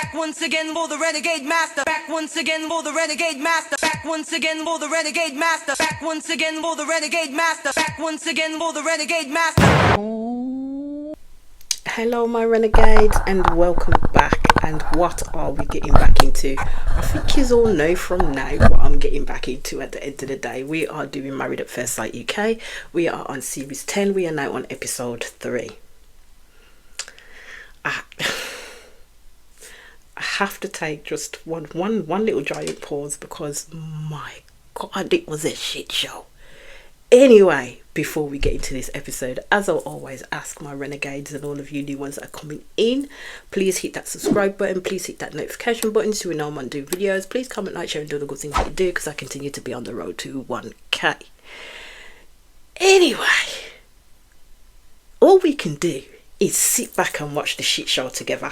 Back once again for the renegade master. Back once again for the renegade master. Back once again for the renegade master. Back once again for the renegade master. Back once again for the renegade master. Hello my renegades and welcome back. And what are we getting back into? I think you all know from now what I'm getting back into at the end of the day. We are doing Married at First Sight UK. We are on series 10. We are now on episode 3. I have to take just one little giant pause because my god, it was a shit show. Anyway, before we get into this episode, as I always ask my renegades and all of you new ones that are coming in, please hit that subscribe button, please hit that notification button so we know I'm on doing videos. Please comment, like, share and do all the good things that you do because I continue to be on the road to 1k. Anyway, all we can do is sit back and watch the shit show together.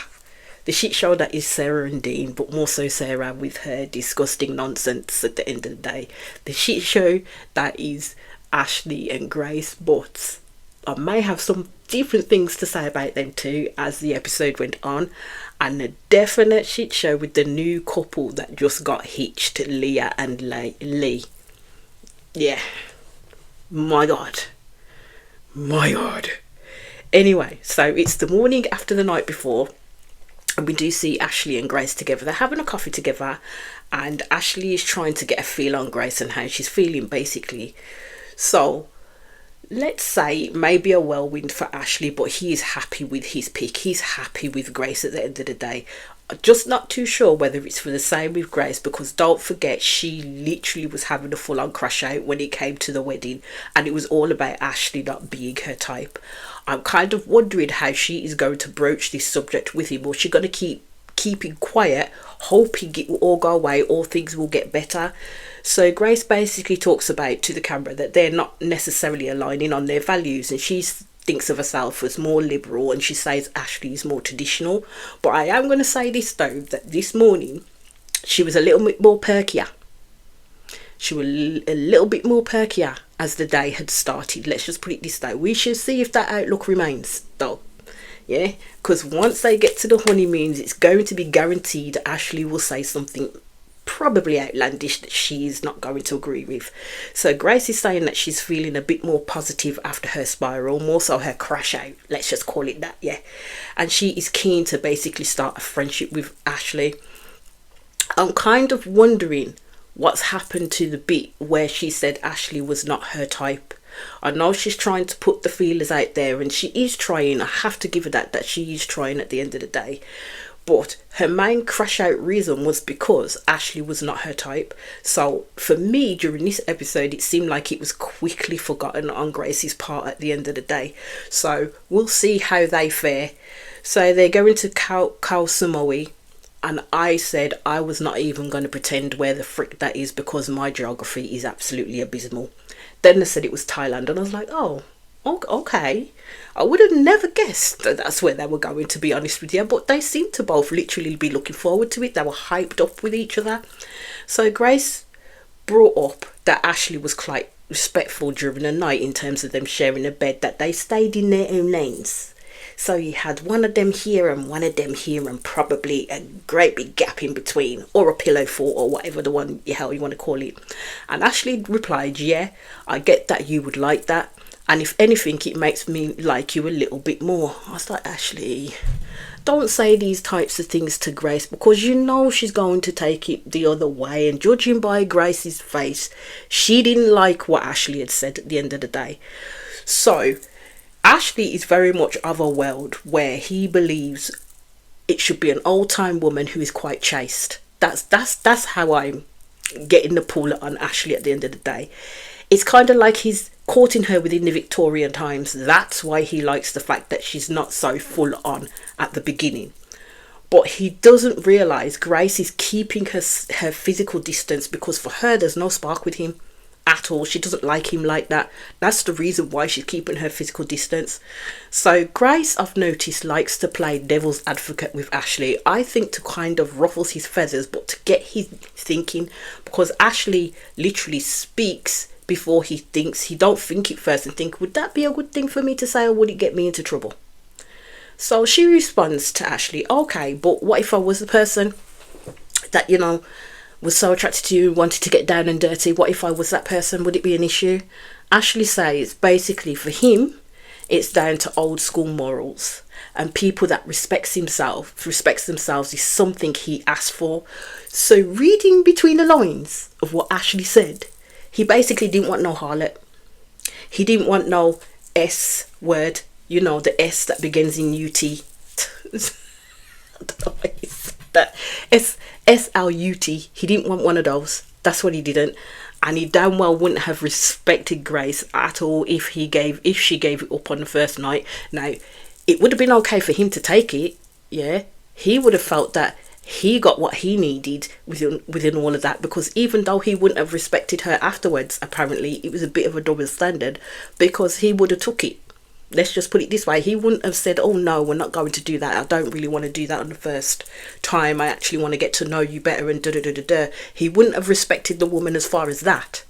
The shit show that is Sarah and Dean, but more so Sarah with her disgusting nonsense at the end of the day. The shit show that is Ashley and Grace, but I may have some different things to say about them too as the episode went on. And a definite shit show with the new couple that just got hitched, Leah and Lee. Yeah. My god. Anyway, so it's the morning after the night before. And we do see Ashley and Grace together. They're having a coffee together. And Ashley is trying to get a feel on Grace and how she's feeling, basically. So, let's say it may be a whirlwind for Ashley, but he is happy with his pick. He's happy with Grace at the end of the day. I'm just not too sure whether it's for the same with Grace, because don't forget, she literally was having a full-on crash out when it came to the wedding. And it was all about Ashley not being her type. I'm kind of wondering how she is going to broach this subject with him. Or she's going to keep it quiet, hoping it will all go away, or things will get better. So Grace basically talks about to the camera that they're not necessarily aligning on their values, and she thinks of herself as more liberal, and she says Ashley is more traditional. But I am going to say this though, that this morning she was a little bit more perkier. She was a little bit more perkier as the day had started. Let's just put it this way. We shall see if that outlook remains though. Yeah, because once they get to the honeymoons, it's going to be guaranteed Ashley will say something probably outlandish that she is not going to agree with. So Grace is saying that she's feeling a bit more positive after her spiral, more so her crash out, let's just call it that. Yeah, and she is keen to basically start a friendship with Ashley. I'm kind of wondering what's happened to the bit where she said Ashley was not her type. I know she's trying to put the feelers out there, and she is trying. I have to give her that she is trying at the end of the day. But her main crash out reason was because Ashley was not her type. So for me, during this episode, it seemed like it was quickly forgotten on Grace's part at the end of the day. So we'll see how they fare. So they're going to Koh Samui. And I said I was not even going to pretend where the frick that is because my geography is absolutely abysmal. Then they said it was Thailand, and I was like, oh, okay. I would have never guessed that that's where they were going, to be honest with you. But they seemed to both literally be looking forward to it. They were hyped up with each other. So Grace brought up that Ashley was quite respectful during the night in terms of them sharing a bed, that they stayed in their own lanes. So you had one of them here and one of them here, and probably a great big gap in between, or a pillow fort, or whatever the one hell you want to call it. And Ashley replied, yeah, I get that you would like that, and if anything it makes me like you a little bit more. I was like, Ashley, don't say these types of things to Grace, because you know she's going to take it the other way. And judging by Grace's face, she didn't like what Ashley had said at the end of the day. So Ashley is very much of a world where he believes it should be an old-time woman who is quite chaste. That's how I'm getting the pull on Ashley at the end of the day. It's kind of like he's courting her within the Victorian times. That's why he likes the fact that she's not so full on at the beginning. But he doesn't realise Grace is keeping her physical distance because for her there's no spark with him at all. She doesn't like him like that. That's the reason why she's keeping her physical distance. So Grace, I've noticed, likes to play devil's advocate with Ashley. I think to kind of ruffles his feathers, but to get his thinking, because Ashley literally speaks before he thinks. He don't think it first and think, would that be a good thing for me to say, or would it get me into trouble? So she responds to Ashley, okay, but what if I was the person that, you know, was so attracted to you, wanted to get down and dirty? What if I was that person? Would it be an issue? Ashley says basically for him, it's down to old school morals, and people that respects themselves is something he asked for. So reading between the lines of what Ashley said, he basically didn't want no harlot. He didn't want no S word, you know, the S that begins in UT. I don't know why he said that. SLUT. He didn't want one of those. That's what he didn't. And he damn well wouldn't have respected Grace at all if she gave it up on the first night. Now, it would have been okay for him to take it, yeah. He would have felt that he got what he needed within all of that, because even though he wouldn't have respected her afterwards, apparently it was a bit of a double standard, because he would have took it. Let's just put it this way. He wouldn't have said, oh no, we're not going to do that. I don't really want to do that on the first time. I actually want to get to know you better and da-da-da-da-da. He wouldn't have respected the woman as far as that.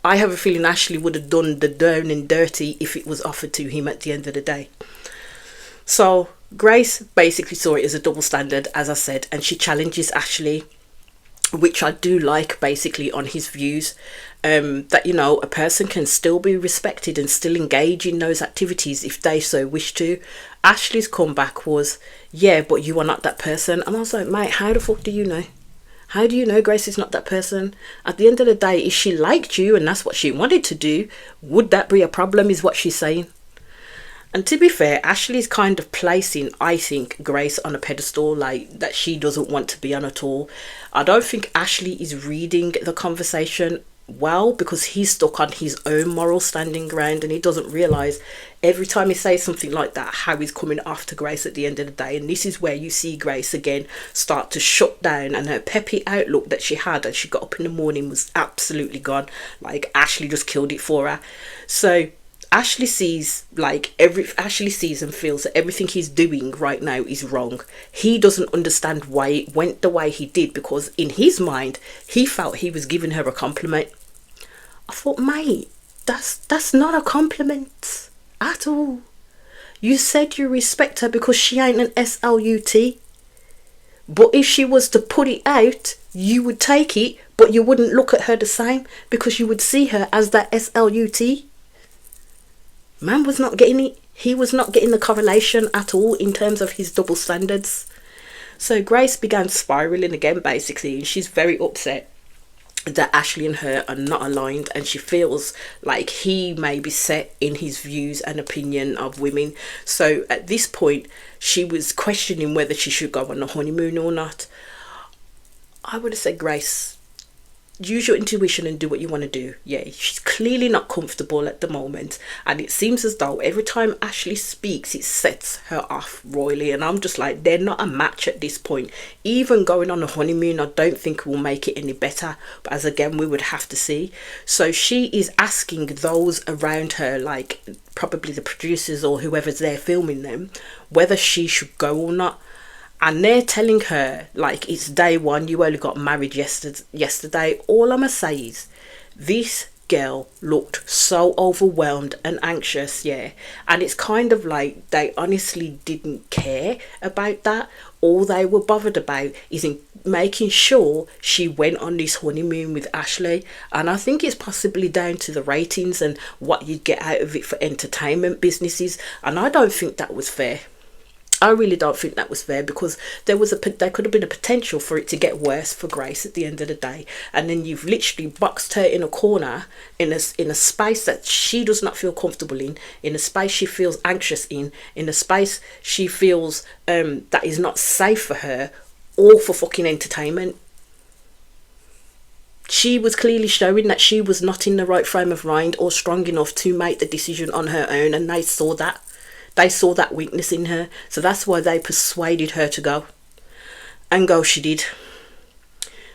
I have a feeling Ashley would have done the down and dirty if it was offered to him at the end of the day. So Grace basically saw it as a double standard, as I said, and she challenges Ashley, which I do like, basically on his views, that, you know, a person can still be respected and still engage in those activities if they so wish to. Ashley's comeback was, yeah, but you are not that person. And I was like, mate, how the fuck do you know? How do you know Grace is not that person? At the end of the day, if she liked you and that's what she wanted to do, would that be a problem, is what she's saying. And to be fair, Ashley's kind of placing, I think, Grace on a pedestal, like, that she doesn't want to be on at all. I don't think Ashley is reading the conversation well, because he's stuck on his own moral standing ground, and he doesn't realise every time he says something like that how he's coming after Grace at the end of the day. And this is where you see Grace again start to shut down, and her peppy outlook that she had as she got up in the morning was absolutely gone. Like, Ashley just killed it for her. So Ashley sees and feels that everything he's doing right now is wrong. He doesn't understand why it went the way he did, because in his mind he felt he was giving her a compliment. I thought, mate, that's not a compliment at all. You said you respect her because she ain't an SLUT. But if she was to put it out, you would take it, but you wouldn't look at her the same, because you would see her as that SLUT. Man was not getting it. He was not getting the correlation at all in terms of his double standards. So Grace began spiraling again, basically, and she's very upset that Ashley and her are not aligned, and she feels like he may be set in his views and opinion of women. So at this point, she was questioning whether she should go on a honeymoon or not. I would have said, Grace, use your intuition and do what you want to do. Yeah, she's clearly not comfortable at the moment, and it seems as though every time Ashley speaks it sets her off royally, and I'm just like, they're not a match at this point. Even going on a honeymoon I don't think will make it any better, but as again we would have to see. So she is asking those around her, like probably the producers or whoever's there filming them, whether she should go or not. And they're telling her, like, it's day one, you only got married yesterday. All I'm going to say is, this girl looked so overwhelmed and anxious, yeah. And it's kind of like they honestly didn't care about that. All they were bothered about is in making sure she went on this honeymoon with Ashley. And I think it's possibly down to the ratings and what you'd get out of it for entertainment businesses. And I don't think that was fair. I really don't think that was fair, because there could have been a potential for it to get worse for Grace at the end of the day, and then you've literally boxed her in a corner in a space that she does not feel comfortable in a space she feels anxious in a space she feels that is not safe for her, all for fucking entertainment. She was clearly showing that she was not in the right frame of mind or strong enough to make the decision on her own, and they saw that. They saw that weakness in her, so that's why they persuaded her to go. And go she did.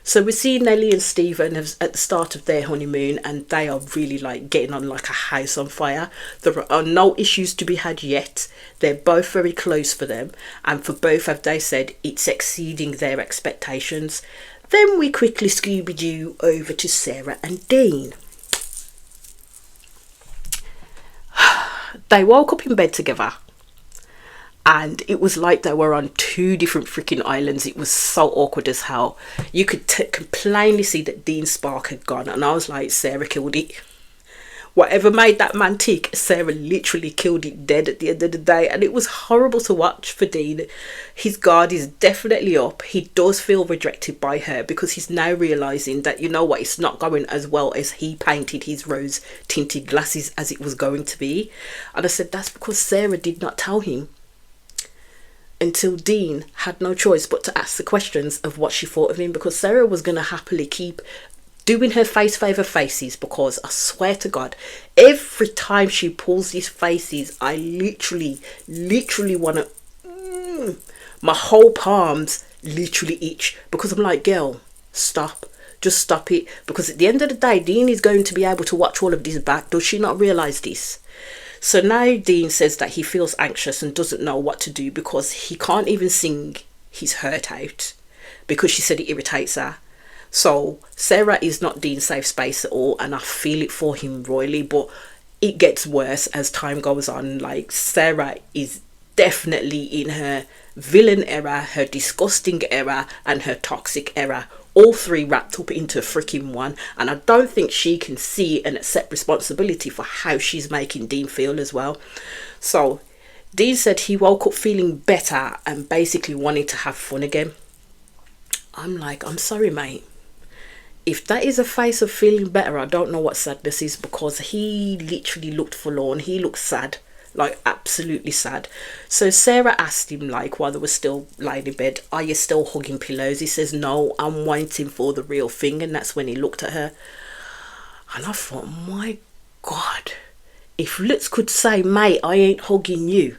So we see Nelly and Stephen at the start of their honeymoon, and they are really like getting on like a house on fire. There are no issues to be had yet. They're both very close for them, and for both, have they said, it's exceeding their expectations. Then we quickly Scooby-Doo over to Sarah and Dean. They woke up in bed together, and it was like they were on two different freaking islands. It was so awkward as hell. You could plainly see that Dean's spark had gone, and I was like, Sarah killed it. Whatever made that man tick, Sarah literally killed it dead at the end of the day. And it was horrible to watch for Dean. His guard is definitely up. He does feel rejected by her because he's now realising that, you know what, it's not going as well as he painted his rose tinted glasses as it was going to be. And I said, that's because Sarah did not tell him until Dean had no choice but to ask the questions of what she thought of him, because Sarah was going to happily keep doing her face favour faces, because I swear to God, every time she pulls these faces, I literally want to, my whole palms literally itch, because I'm like, girl, stop. Just stop it. Because at the end of the day, Dean is going to be able to watch all of this back. Does she not realise this? So now Dean says that he feels anxious and doesn't know what to do because he can't even sing his hurt out, because she said it irritates her. So Sarah is not Dean's safe space at all, and I feel it for him royally, but it gets worse as time goes on. Like, Sarah is definitely in her villain era, her disgusting era, and her toxic era, all three wrapped up into freaking one. And I don't think she can see and accept responsibility for how she's making Dean feel as well. So Dean said he woke up feeling better and basically wanting to have fun again. I'm like, I'm sorry, mate. If that is a face of feeling better, I don't know what sadness is, because he literally looked forlorn. He looked sad, like absolutely sad. So Sarah asked him, like, while they were still lying in bed, are you still hugging pillows? He says, no, I'm waiting for the real thing. And that's when he looked at her. And I thought, my God, if Lutz could say, mate, I ain't hugging you,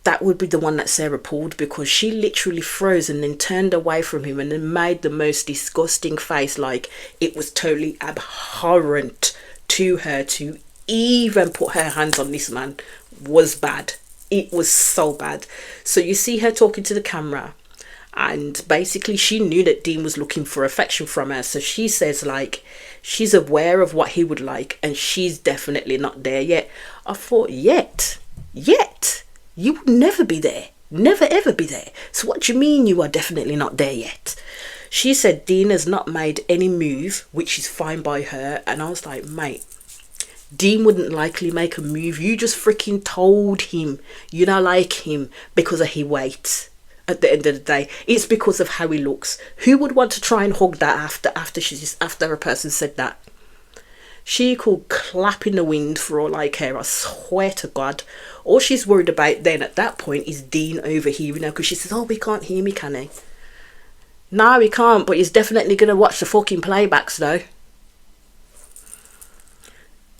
that would be the one that Sarah pulled, because she literally froze and then turned away from him and then made the most disgusting face, like it was totally abhorrent to her to even put her hands on this man. Was bad. It was so bad. So you see her talking to the camera, and basically she knew that Dean was looking for affection from her. So she says, like, she's aware of what he would like, and she's definitely not there yet. I thought, yet? You will never be there. Never ever be there. So what do you mean you are definitely not there yet? She said Dean has not made any move, which is fine by her. And I was like, mate, Dean wouldn't likely make a move. You just freaking told him you don't like him because of his weight. At the end of the day, it's because of how he looks. Who would want to try and hug that after a person said that? She could clap in the wind for all I care. I swear to God. All she's worried about then at that point is Dean overhearing her, because she says, oh, he can't hear me, can he? No, he can't, but he's definitely going to watch the fucking playbacks though.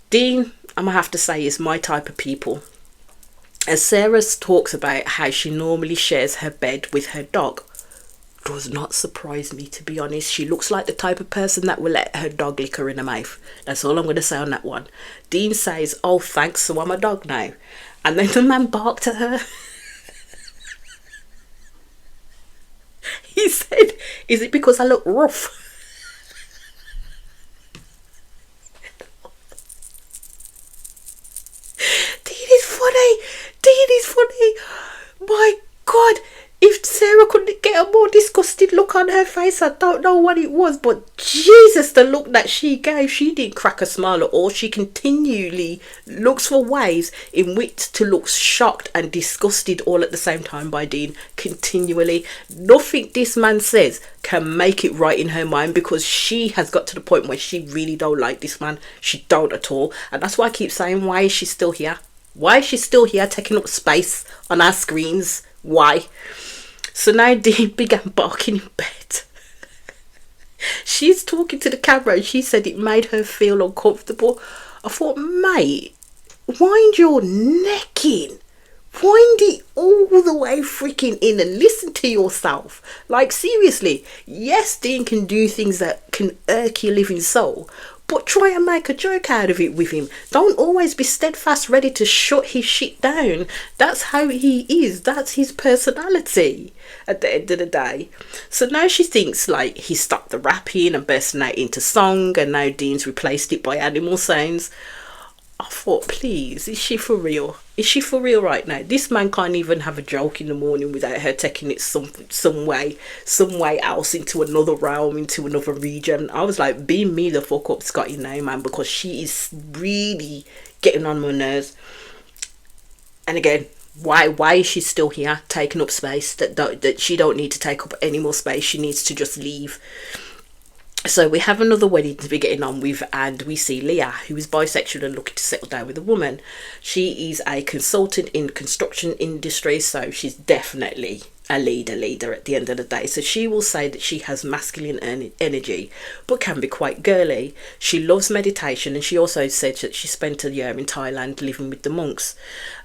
Dean, I'm going to have to say, is my type of people. As Sarah talks about how she normally shares her bed with her dog, does not surprise me, to be honest. She looks like the type of person that will let her dog lick her in the mouth. That's all I'm going to say on that one. Dean says, oh, thanks, so I'm a dog now. And then the man barked at her. He said, is it because I look rough? Dean is funny. My God. If Sarah couldn't get a more disgusted look on her face, I don't know what it was. But Jesus, the look that she gave, she didn't crack a smile at all. She continually looks for ways in which to look shocked and disgusted all at the same time by Dean. Continually. Nothing this man says can make it right in her mind, because she has got to the point where she really don't like this man. She don't at all. And that's why I keep saying, why is she still here? Why is she still here taking up space on our screens? Why? So now Dean began barking in bed. She's talking to the camera and she said it made her feel uncomfortable. I thought, mate, wind your neck in. Wind it all the way freaking in and listen to yourself. Like, seriously, yes, Dean can do things that can irk your living soul, but try and make a joke out of it with him. Don't always be steadfast ready to shut his shit down. That's how he is. That's his personality at the end of the day. So now she thinks like he stopped the rapping and bursting out into song, and now Dean's replaced it by animal sounds. I thought, please, is she for real? Is she for real right now? This man can't even have a joke in the morning without her taking it some way else, into another realm, into another region. I was like, beam me the fuck up, Scotty, now, man, because she is really getting on my nerves. And again, why is she still here, taking up space that she don't need to take up any more space? She needs to just leave. So we have another wedding to be getting on with, and we see Leah, who is bisexual and looking to settle down with a woman. She is a consultant in the construction industry, so she's definitely a leader at the end of the day. So she will say that she has masculine energy but can be quite girly. She loves meditation, and she also said that she spent a year in Thailand living with the monks.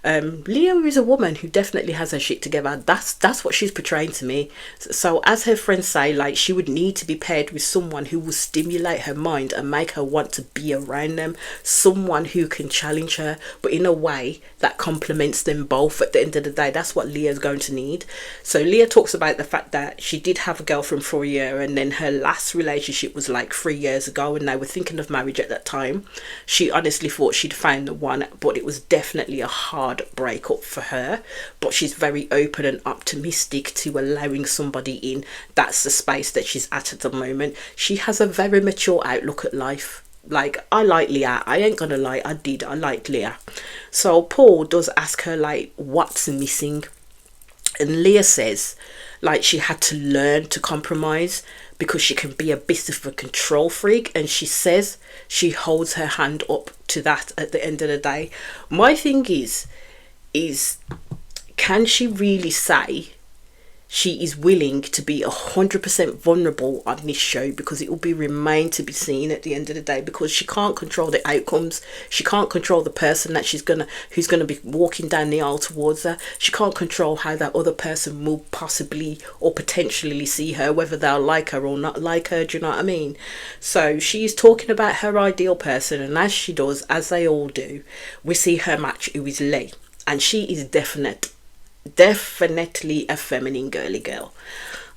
Leah is a woman who definitely has her shit together. That's what she's portraying to me. So as her friends say, like, she would need to be paired with someone who will stimulate her mind and make her want to be around them, someone who can challenge her but in a way that complements them both. At the end of the day, that's what Leah's going to need. So Leah talks about the fact that she did have a girlfriend for a year, and then her last relationship was like 3 years ago, and they were thinking of marriage at that time. She honestly thought she'd found the one, but it was definitely a hard breakup for her. But she's very open and optimistic to allowing somebody in. That's the space that she's at the moment. She has a very mature outlook at life. Like, I like Leah, I ain't gonna lie, I liked Leah. So Paul does ask her, like, what's missing? And Leah says, like, she had to learn to compromise because she can be a bit of a control freak. And she says she holds her hand up to that at the end of the day. My thing is can she really say she is willing to be 100% vulnerable on this show? Because it will be remain to be seen at the end of the day, because she can't control the outcomes. She can't control the person that who's gonna be walking down the aisle towards her. She can't control how that other person will possibly or potentially see her, whether they'll like her or not like her. Do you know what I mean? So she's talking about her ideal person, and as she does, as they all do, we see her match, who is Lee, and she is definitely a feminine girly girl.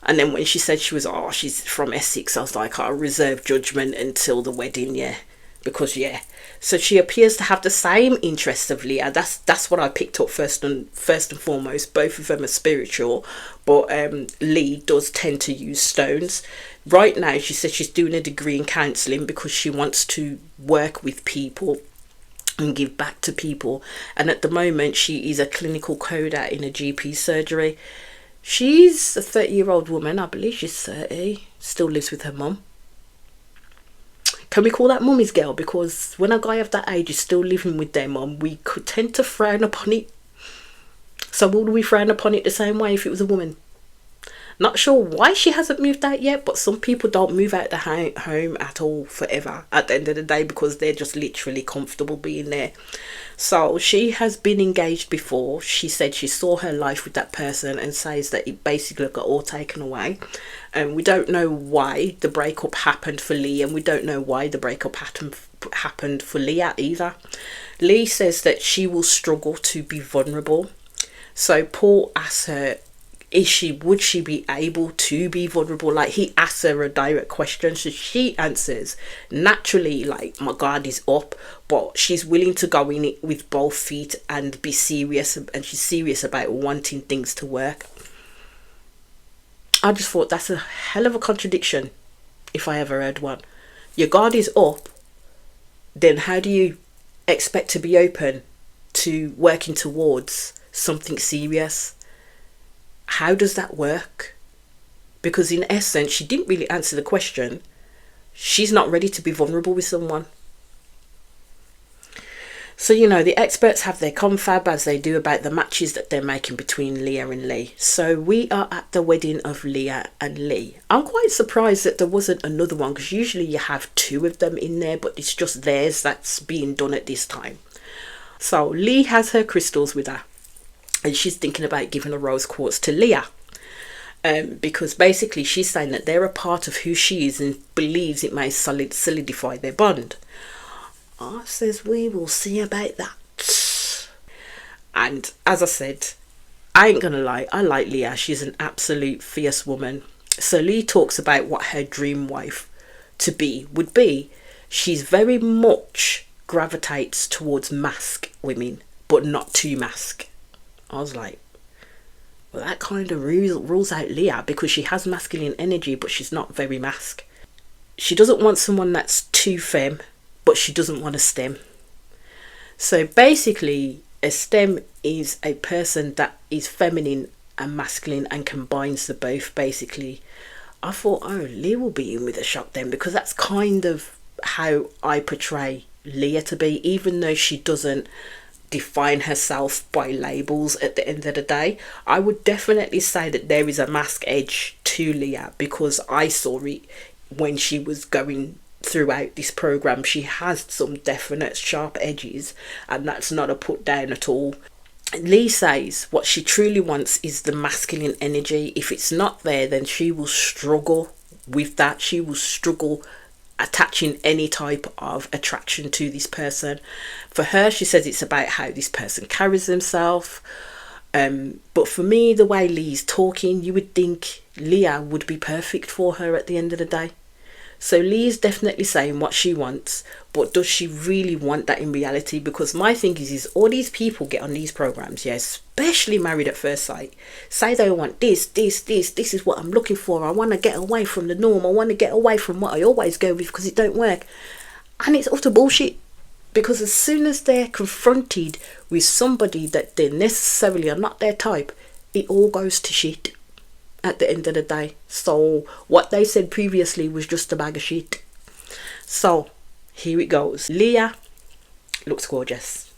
And then when she said she's from Essex, I was like, I'll reserve judgment until the wedding, because so she appears to have the same interests of Leah. That's what I picked up first and foremost. Both of them are spiritual, but Lee does tend to use stones. Right now, she said she's doing a degree in counselling because she wants to work with people and give back to people. And at the moment, she is a clinical coder in a GP surgery. She's a 30-year-old woman. I believe she's 30. Still lives with her mum. Can we call that mummy's girl? Because when a guy of that age is still living with their mum, we could tend to frown upon it. So would we frown upon it the same way if it was a woman? Not sure why she hasn't moved out yet, but some people don't move out the home at all forever at the end of the day, because they're just literally comfortable being there. So she has been engaged before. She said she saw her life with that person and says that it basically got all taken away. And we don't know why the breakup happened for Lee, and we don't know why the breakup happened for Leah either. Lee says that she will struggle to be vulnerable. So Paul asks her, would she be able to be vulnerable? Like, he asks her a direct question, so she answers naturally, like, my guard is up, but she's willing to go in it with both feet and be serious, and she's serious about wanting things to work. I just thought that's a hell of a contradiction, if I ever heard one. Your guard is up, then how do you expect to be open to working towards something serious? How does that work? Because in essence, she didn't really answer the question. She's not ready to be vulnerable with someone. So, the experts have their confab, as they do, about the matches that they're making between Leah and Lee. So we are at the wedding of Leah and Lee. I'm quite surprised that there wasn't another one, because usually you have two of them in there, but it's just theirs that's being done at this time. So Lee has her crystals with her, and she's thinking about giving a rose quartz to Leah, because basically she's saying that they're a part of who she is and believes it may solidify their bond. I says, we will see about that. And as I said, I ain't gonna lie, I like Leah. She's an absolute fierce woman. So Lee talks about what her dream wife to be would be. She's very much gravitates towards mask women, but not too mask. I was like, well, that kind of rules out Leah, because she has masculine energy, but she's not very mask. She doesn't want someone that's too femme, but she doesn't want a stem. So basically, a stem is a person that is feminine and masculine and combines the both, basically. I thought, oh, Leah will be in with a shock then, because that's kind of how I portray Leah to be, even though she doesn't define herself by labels at the end of the day. I would definitely say that there is a mask edge to Leah, because I saw it when she was going throughout this program. She has some definite sharp edges, and that's not a put down at all. Lee says what she truly wants is the masculine energy. If it's not there, then she will struggle with that. She will struggle attaching any type of attraction to this person. For her, she says it's about how this person carries themselves. But for me, the way Lee's talking, you would think Leah would be perfect for her at the end of the day. So Lee's definitely saying what she wants, but does she really want that in reality? Because my thing is all these people get on these programs, yeah, especially Married at First Sight, say they want this is what I'm looking for. I want to get away from the norm. I want to get away from what I always go with because it don't work. And it's utter bullshit. Because as soon as they're confronted with somebody that they necessarily are not their type, it all goes to shit at the end of the day. So what they said previously was just a bag of shit. So here it goes. Leah looks gorgeous.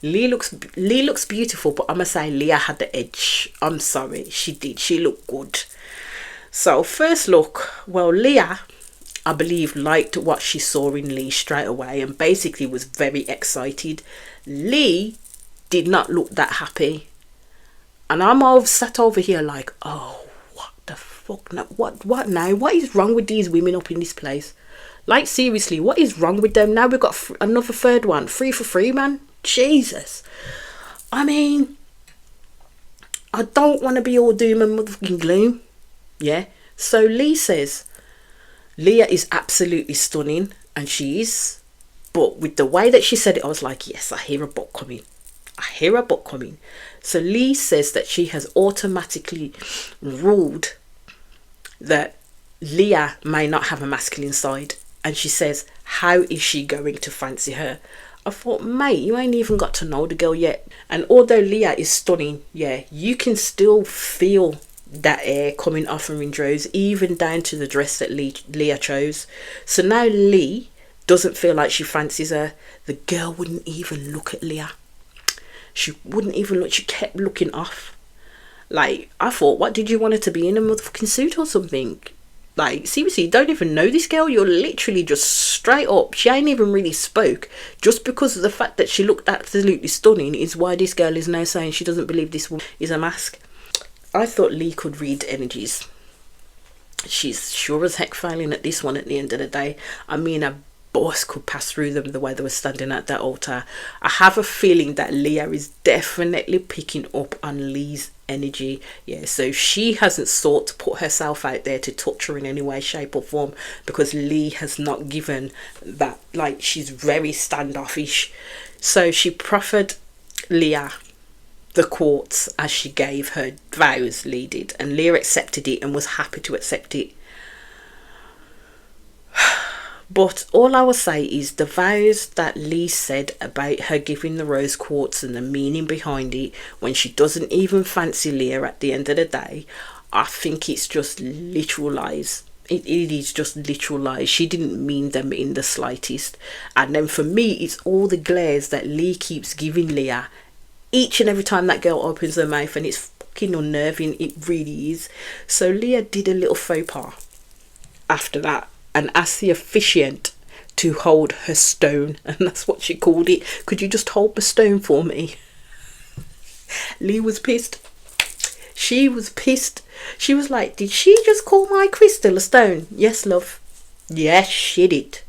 Lee looks beautiful, but I'm gonna say Leah had the edge. I'm sorry, she did. She looked good. So first look, well, Leah, I believe, liked what she saw in Lee straight away and basically was very excited. Lee did not look that happy, and I'm sat over here like, oh, what the fuck now? What now? What is wrong with these women up in this place? Like, seriously, what is wrong with them? Now we've got another third one. 3 for 3, man. Jesus. I mean, I don't want to be all doom and motherfucking gloom. Yeah. So Lee says Leah is absolutely stunning, and she is. But with the way that she said it, I was like, yes, I hear a butt coming. I hear a butt coming. So Lee says that she has automatically ruled that Leah may not have a masculine side. And she says, how is she going to fancy her? I thought, mate, you ain't even got to know the girl yet. And although Leah is stunning, yeah, you can still feel that air coming off her in droves, even down to the dress that Leah chose. So now Lee doesn't feel like she fancies her. The girl wouldn't even look at Leah. She wouldn't even look. She kept looking off. Like, I thought, what, did you want her to be in a motherfucking suit or something? Like, seriously, you don't even know this girl. You're literally just straight up. She ain't even really spoke. Just because of the fact that she looked absolutely stunning is why this girl is now saying she doesn't believe this woman is a mask. I thought Lee could read energies. She's sure as heck failing at this one at the end of the day. I mean, a boss could pass through them the way they were standing at that altar. I have a feeling that Leah is definitely picking up on Lee's energy. Yeah, so she hasn't sought to put herself out there to touch her in any way, shape or form, because Lee has not given that. Like, she's very standoffish. So she proffered Leah the quartz as she gave her vows, Lee did, and Leah accepted it and was happy to accept it. But all I will say is the vows that Lee said about her giving the rose quartz and the meaning behind it when she doesn't even fancy Leah at the end of the day, I think it's just literal lies. It is just literal lies. She didn't mean them in the slightest. And then for me, it's all the glares that Lee keeps giving Leah each and every time that girl opens her mouth, and it's fucking unnerving. It really is. So Leah did a little faux pas after that and asked the officiant to hold her stone, and that's what she called it. Could you just hold the stone for me? Lee was pissed. She was pissed. She was like, did she just call my crystal a stone? Yes, love. Yes, she did.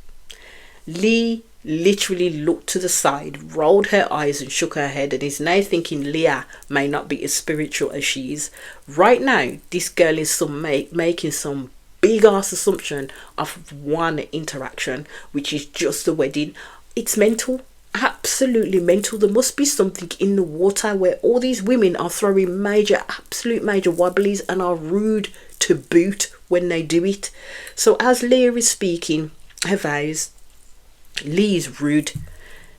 Lee literally looked to the side, rolled her eyes and shook her head, and is now thinking Leah may not be as spiritual as she is. Right now, this girl is making some big ass assumption of one interaction, which is just the wedding. it's mental. Absolutely mental. There must be something in the water where all these women are throwing absolute major wobblies and are rude to boot when they do it. So as Leah is speaking her vows, Lee's rude.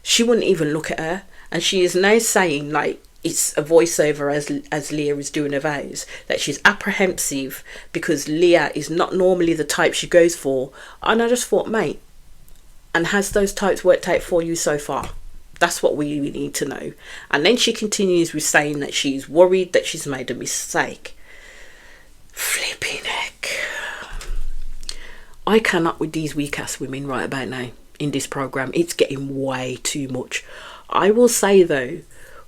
She wouldn't even look at her, and she is now saying, like, it's a voiceover as Leah is doing her vows, that she's apprehensive because Leah is not normally the type she goes for. And I just thought, mate, and has those types worked out for you so far? That's what we need to know. And then she continues with saying that she's worried that she's made a mistake. Flipping heck. I cannot with these weak ass women right about now in this program. It's getting way too much. I will say though,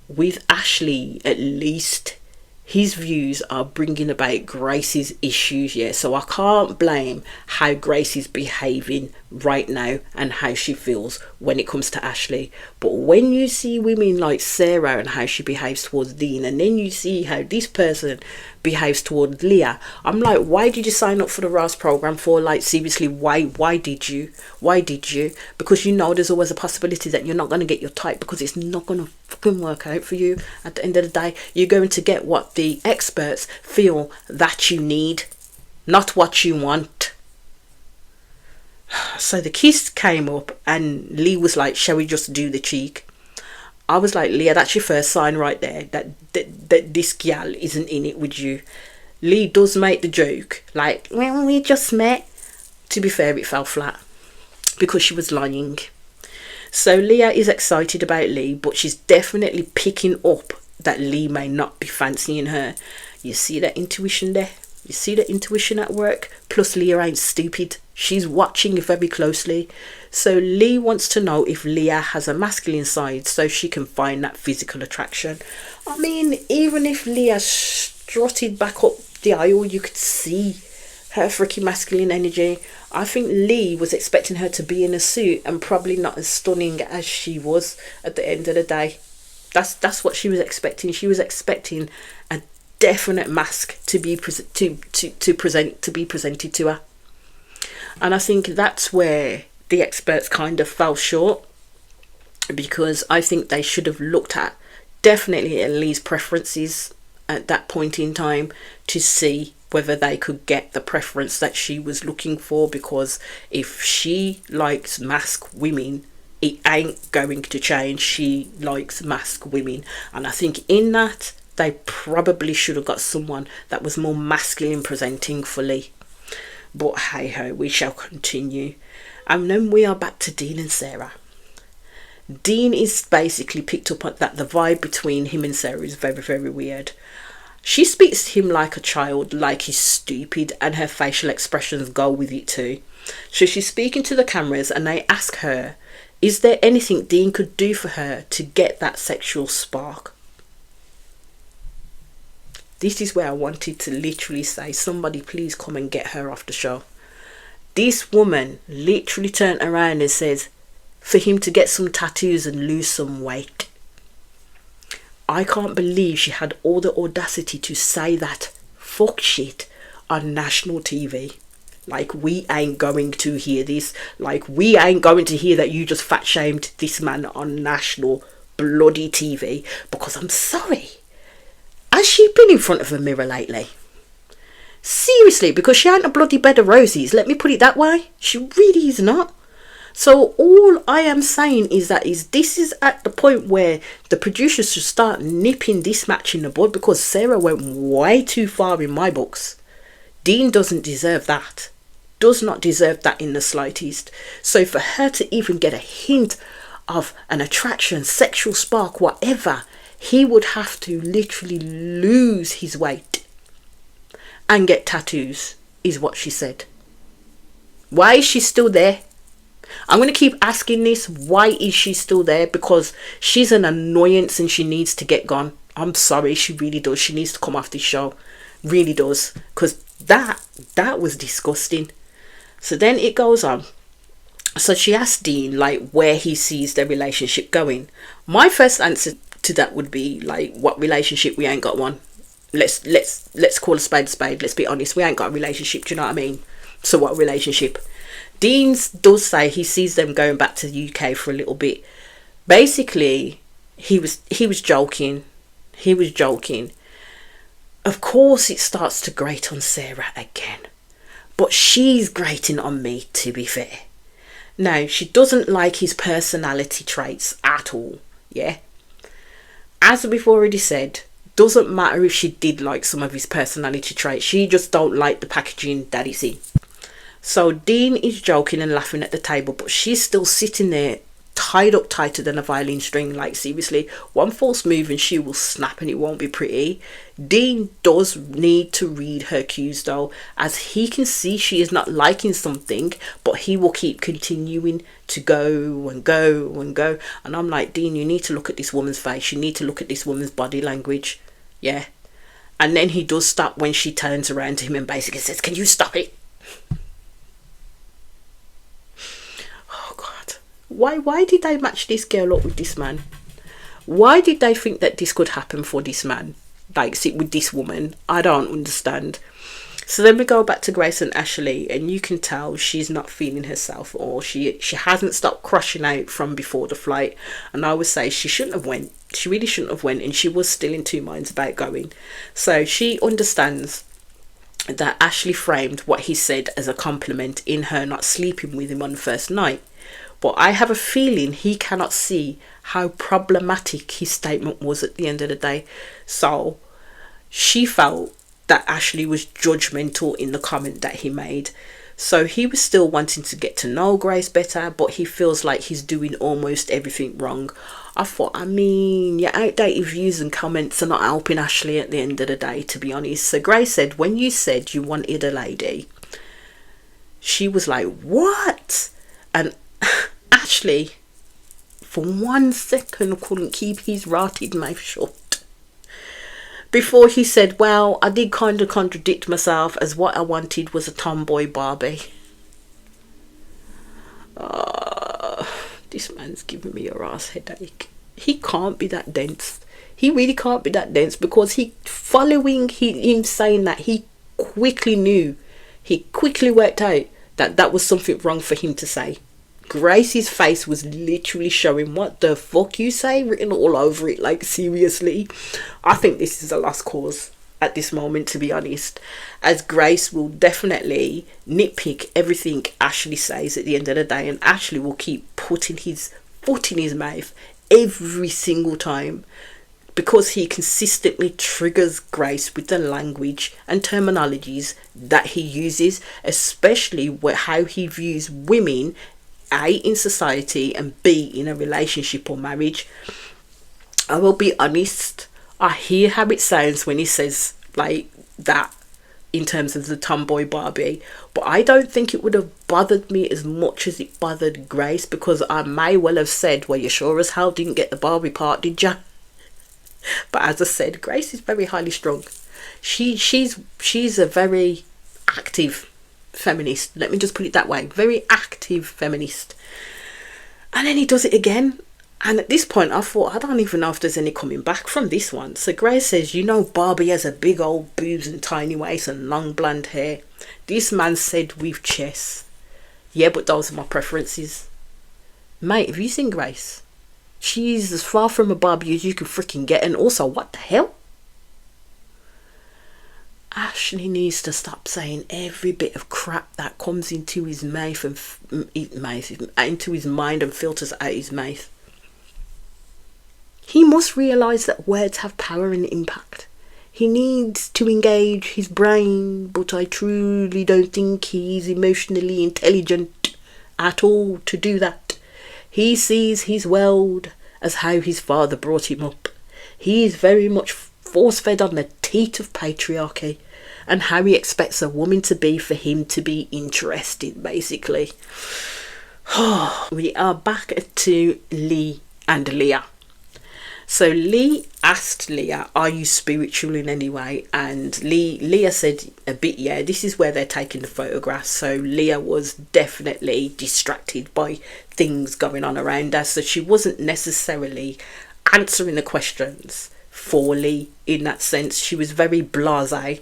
with Ashley, at least his views are bringing about Grace's issues, yeah. So I can't blame how Grace is behaving right now and how she feels when it comes to Ashley. But when you see women like Sarah and how she behaves towards Dean, and then you see how this person behaves towards Leah, I'm like, why did you sign up for the Ross program for? Like, seriously, why did you? Because you know there's always a possibility that you're not going to get your type, because it's not going to fucking work out for you. At the end of the day, you're going to get what the experts feel that you need, not what you want. So the kiss came up and Lee was like, shall we just do the cheek? I was like, Leah, that's your first sign right there that this gal isn't in it with you. Lee does make the joke, like, when we just met. To be fair, it fell flat because she was lying. So Leah is excited about Lee, but she's definitely picking up that Lee may not be fancying her. You see that intuition there? You see the intuition at work? Plus Leah ain't stupid. She's watching very closely. So Lee wants to know if Leah has a masculine side so she can find that physical attraction. I mean, even if Leah strutted back up the aisle, you could see her freaking masculine energy. I think Lee was expecting her to be in a suit and probably not as stunning as she was at the end of the day. That's what she was expecting. She was expecting a definite mask to be presented to her. And I think that's where the experts kind of fell short, because I think they should have looked at definitely at Lee's preferences at that point in time to see whether they could get the preference that she was looking for, because if she likes masked women, it ain't going to change. She likes masked women, and I think in that they probably should have got someone that was more masculine presenting for Lee. But hey ho, we shall continue. And then we are back to Dean and Sarah. Dean is basically picked up on that the vibe between him and Sarah is very, very weird. She speaks to him like a child, like he's stupid, and her facial expressions go with it too. So she's speaking to the cameras and they ask her, is there anything Dean could do for her to get that sexual spark? This is where I wanted to literally say, somebody please come and get her off the show. This woman literally turned around and says, for him to get some tattoos and lose some weight. I can't believe she had all the audacity to say that fuck shit on national TV. Like, we ain't going to hear this. Like, we ain't going to hear that you just fat shamed this man on national bloody TV. Because I'm sorry, has she been in front of a mirror lately? Seriously, because she ain't a bloody bed of roses, let me put it that way. She really is not. So all I am saying is that this is at the point where the producers should start nipping this match in the bud, because Sarah went way too far in my books. Dean doesn't deserve that. Does not deserve that in the slightest. So for her to even get a hint of an attraction, sexual spark, whatever, he would have to literally lose his weight and get tattoos, is what she said. Why is she still there? I'm going to keep asking this. Why is she still there? Because she's an annoyance and she needs to get gone. I'm sorry, she really does. She needs to come off this show. Really does. Because that was disgusting. So then it goes on. So she asked Dean, like, where he sees their relationship going. My first answer to that would be, like, what relationship? We ain't got one. Let's call a spade a spade. Let's be honest. We ain't got a relationship. Do you know what I mean? So what relationship? Dean does say he sees them going back to the UK for a little bit. Basically, he was joking. He was joking. Of course, it starts to grate on Sarah again. But she's grating on me, to be fair. Now, she doesn't like his personality traits at all, yeah? As we've already said, doesn't matter if she did like some of his personality traits, she just don't like the packaging that he's in. So Dean is joking and laughing at the table, but she's still sitting there tied up tighter than a violin string. Like, seriously, one false move and she will snap and it won't be pretty. Dean does need to read her cues though, as he can see she is not liking something, but he will keep continuing to go and go and go. And I'm like, Dean, you need to look at this woman's face, you need to look at this woman's body language. Yeah. And then he does stop when she turns around to him and basically says, can you stop it? Why did they match this girl up with this man? Why did they think that this could happen for this man? Like, sit with this woman? I don't understand. So then we go back to Grace and Ashley, and you can tell she's not feeling herself, or she hasn't stopped crushing out from before the flight. And I would say she shouldn't have went. She really shouldn't have went, and she was still in two minds about going. So she understands that Ashley framed what he said as a compliment in her not sleeping with him on the first night. But I have a feeling he cannot see how problematic his statement was at the end of the day. So she felt that Ashley was judgmental in the comment that he made. So he was still wanting to get to know Grace better, but he feels like he's doing almost everything wrong. I thought, your outdated views and comments are not helping Ashley at the end of the day, to be honest. So Grace said, when you said you wanted a lady, she was like, what? And Ashley, for 1 second, couldn't keep his rotted mouth shut before he said, well, I did kind of contradict myself, as what I wanted was a tomboy Barbie. This man's giving me a ass headache. He can't be that dense. He really can't be that dense, because following him saying that, he quickly worked out that that was something wrong for him to say. Grace's face was literally showing what the fuck you say written all over it. Like, seriously, I think this is a lost cause at this moment, to be honest, as Grace will definitely nitpick everything Ashley says at the end of the day, and Ashley will keep putting his foot in his mouth every single time, because he consistently triggers Grace with the language and terminologies that he uses, especially how he views women, A, in society, and B, in a relationship or marriage. I will be honest, I hear how it sounds when he says like that in terms of the tomboy Barbie, but I don't think it would have bothered me as much as it bothered Grace, because I may well have said, well, you sure as hell didn't get the Barbie part, did ya? But as I said, Grace is very highly strung. She's a very active feminist, let me just put it that way, very active feminist. And then he does it again, and at this point I thought, I don't even know if there's any coming back from this one. So Grace says, you know, Barbie has a big old boobs and tiny waist and long blonde hair. This man said with chest. Yeah, but those are my preferences. Mate, have you seen Grace? She's as far from a Barbie as you can freaking get. And also, what the hell? Ashley needs to stop saying every bit of crap that comes into his mouth and into his mind and filters out his mouth. He must realise that words have power and impact. He needs to engage his brain, but I truly don't think he's emotionally intelligent at all to do that. He sees his world as how his father brought him up. He is very much force-fed on the teat of patriarchy and how he expects a woman to be for him to be interested, basically. We are back to Lee and Leah. So Lee asked Leah, are you spiritual in any way? And Leah said a bit, yeah. This is where they're taking the photographs. So Leah was definitely distracted by things going on around her. So she wasn't necessarily answering the questions for Lee in that sense. She was very blasé.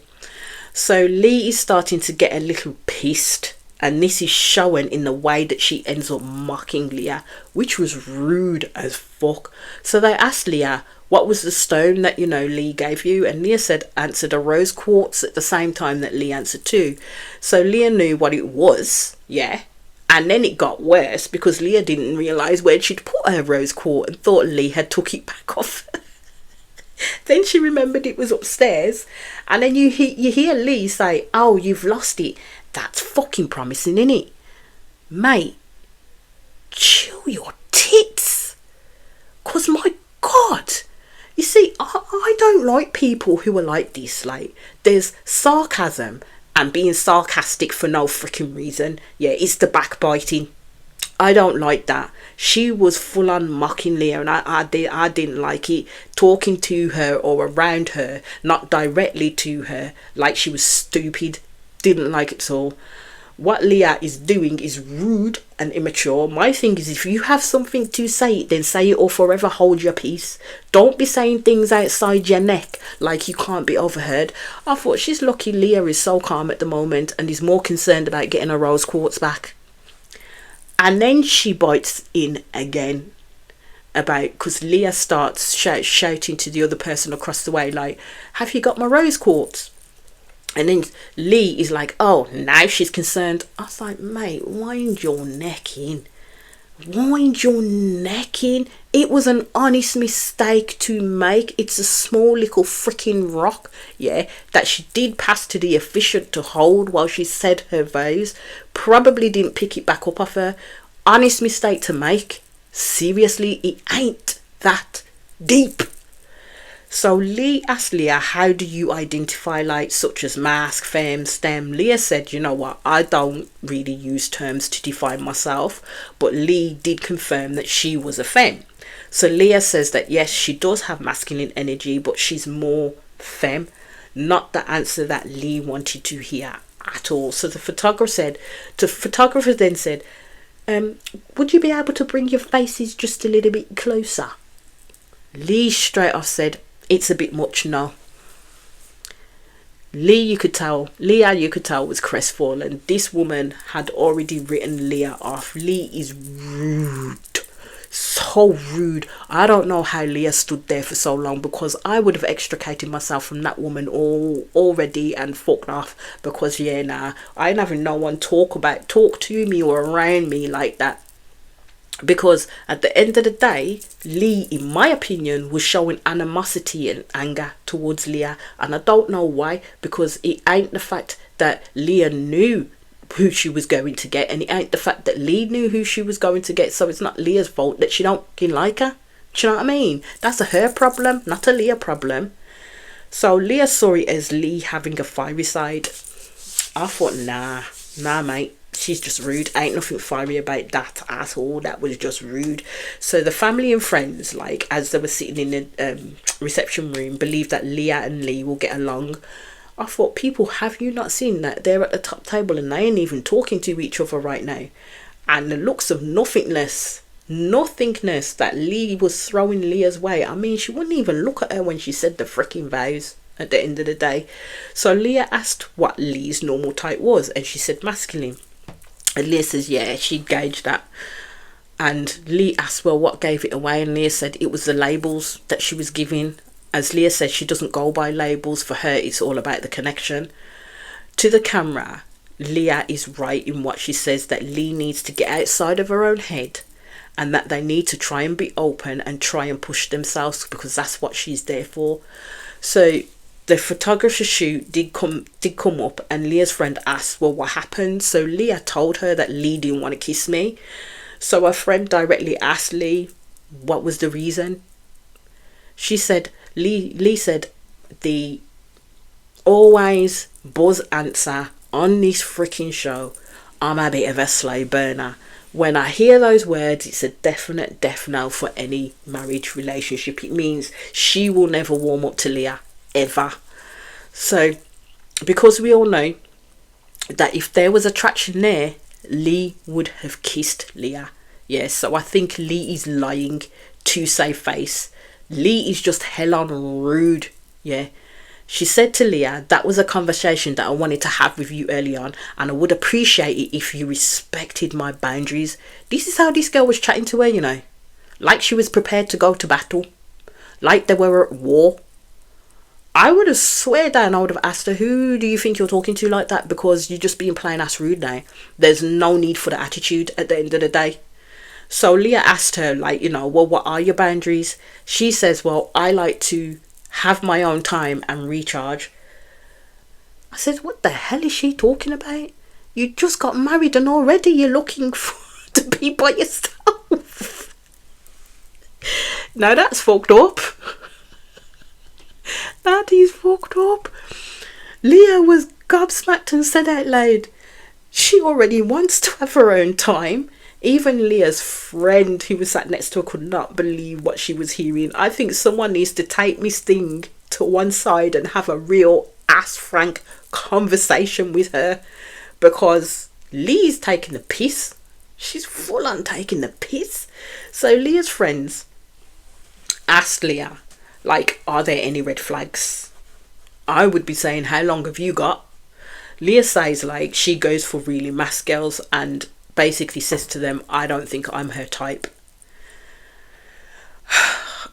So Lee is starting to get a little pissed And this is shown in the way that she ends up mocking Leah, which was rude as fuck. So they asked Leah, what was the stone that, Lee gave you? And Leah answered a rose quartz at the same time that Lee answered too. So Leah knew what it was, yeah. And then it got worse because Leah didn't realise where she'd put her rose quartz and thought Lee had took it back off. Then she remembered it was upstairs. And then you hear Lee say, oh, you've lost it. That's fucking promising, innit? Mate, chill your tits. 'Cause my God. You see, I don't like people who are like this. Like, there's sarcasm and being sarcastic for no freaking reason. Yeah, it's the backbiting. I don't like that. She was full on mocking Leah, and I didn't like it. Talking to her or around her, not directly to her, like she was stupid. Didn't like it at all. What Leah is doing is rude and immature. My thing is, if you have something to say, then say it or forever hold your peace. Don't be saying things outside your neck like you can't be overheard. I thought she's lucky Leah is so calm at the moment and is more concerned about getting her rose quartz back. And then she bites in again about, because Leah starts shouting to the other person across the way, like, have you got my rose quartz? And then Lee is like, oh, now she's concerned. I was like, mate, wind your neck in. Wind your neck in. It was an honest mistake to make. It's a small little freaking rock, yeah, that she did pass to the officiant to hold while she said her vows. Probably didn't pick it back up off her. Honest mistake to make. Seriously, it ain't that deep. So Lee asked Leah, how do you identify lights such as mask, femme, stem? Leah said, you know what, I don't really use terms to define myself, but Lee did confirm that she was a femme. So Leah says that yes, she does have masculine energy, but she's more femme. Not the answer that Lee wanted to hear at all. So the photographer then said, would you be able to bring your faces just a little bit closer? Lee straight off said, it's a bit much now. Leah, you could tell, was crestfallen. This woman had already written Leah off. Lee is rude. So rude. I don't know how Leah stood there for so long, because I would have extricated myself from that woman already and fucked off, because I ain't having no one talk to me or around me like that. Because at the end of the day, Lee, in my opinion, was showing animosity and anger towards Leah. And I don't know why, because it ain't the fact that Leah knew who she was going to get, and it ain't the fact that Lee knew who she was going to get. So it's not Leah's fault that she don't fucking like her. Do you know what I mean? That's a her problem, not a Leah problem. So Leah saw it as Lee having a fiery side. I thought, nah mate, she's just rude. Ain't nothing fiery about that at all. That was just rude. So the family and friends, like, as they were sitting in the reception room, believed that Leah and Lee will get along. I thought, people, have you not seen that they're at the top table and they ain't even talking to each other right now? And the looks of nothingness that Lee was throwing Leah's way. I mean, she wouldn't even look at her when she said the freaking vows at the end of the day. So Leah asked what Lee's normal type was, and she said masculine. And Leah says, yeah, she gauged that. And Lee asked, well, what gave it away? And Leah said it was the labels that she was giving. As Leah said, she doesn't go by labels. For her, it's all about the connection. To the camera, Leah is right in what she says, that Lee needs to get outside of her own head, and that they need to try and be open and try and push themselves, because that's what she's there for. So the photographer shoot did come up, and Leah's friend asked, well, what happened? So Leah told her that Lee didn't want to kiss me. So her friend directly asked Lee, what was the reason? She said, Lee said, the always buzz answer on this freaking show, I'm a bit of a slow burner. When I hear those words, it's a definite death knell for any marriage relationship. It means she will never warm up to Leah, ever. So, because we all know that if there was attraction there, Lee would have kissed Leah. Yes, so I think Lee is lying to save face. Lee is just hell on rude. Yeah, She said to Leah, that was a conversation that I wanted to have with you early on, and I would appreciate it if you respected my boundaries. This is how this girl was chatting to her, you know. Like she was prepared to go to battle. Like they were at war. I would have swear down, I would have asked her, who do you think you're talking to like that? Because you're just being plain ass rude now. There's no need for the attitude at the end of the day. So Leah asked her, like, you know, well, what are your boundaries? She says, well, I like to have my own time and recharge. I said, what the hell is she talking about? You just got married and already you're looking to be by yourself. Now that's fucked up. That is fucked up. Leah was gobsmacked and said out loud, she already wants to have her own time. Even Leah's friend who was sat next to her could not believe what she was hearing. I think someone needs to take Miss Thing to one side and have a real ass frank conversation with her, because Lee's taking the piss. She's full on taking the piss. So Leah's friends asked Leah, like, are there any red flags? I would be saying, how long have you got? Leah says, like, she goes for really masked girls and basically says to them, I don't think I'm her type.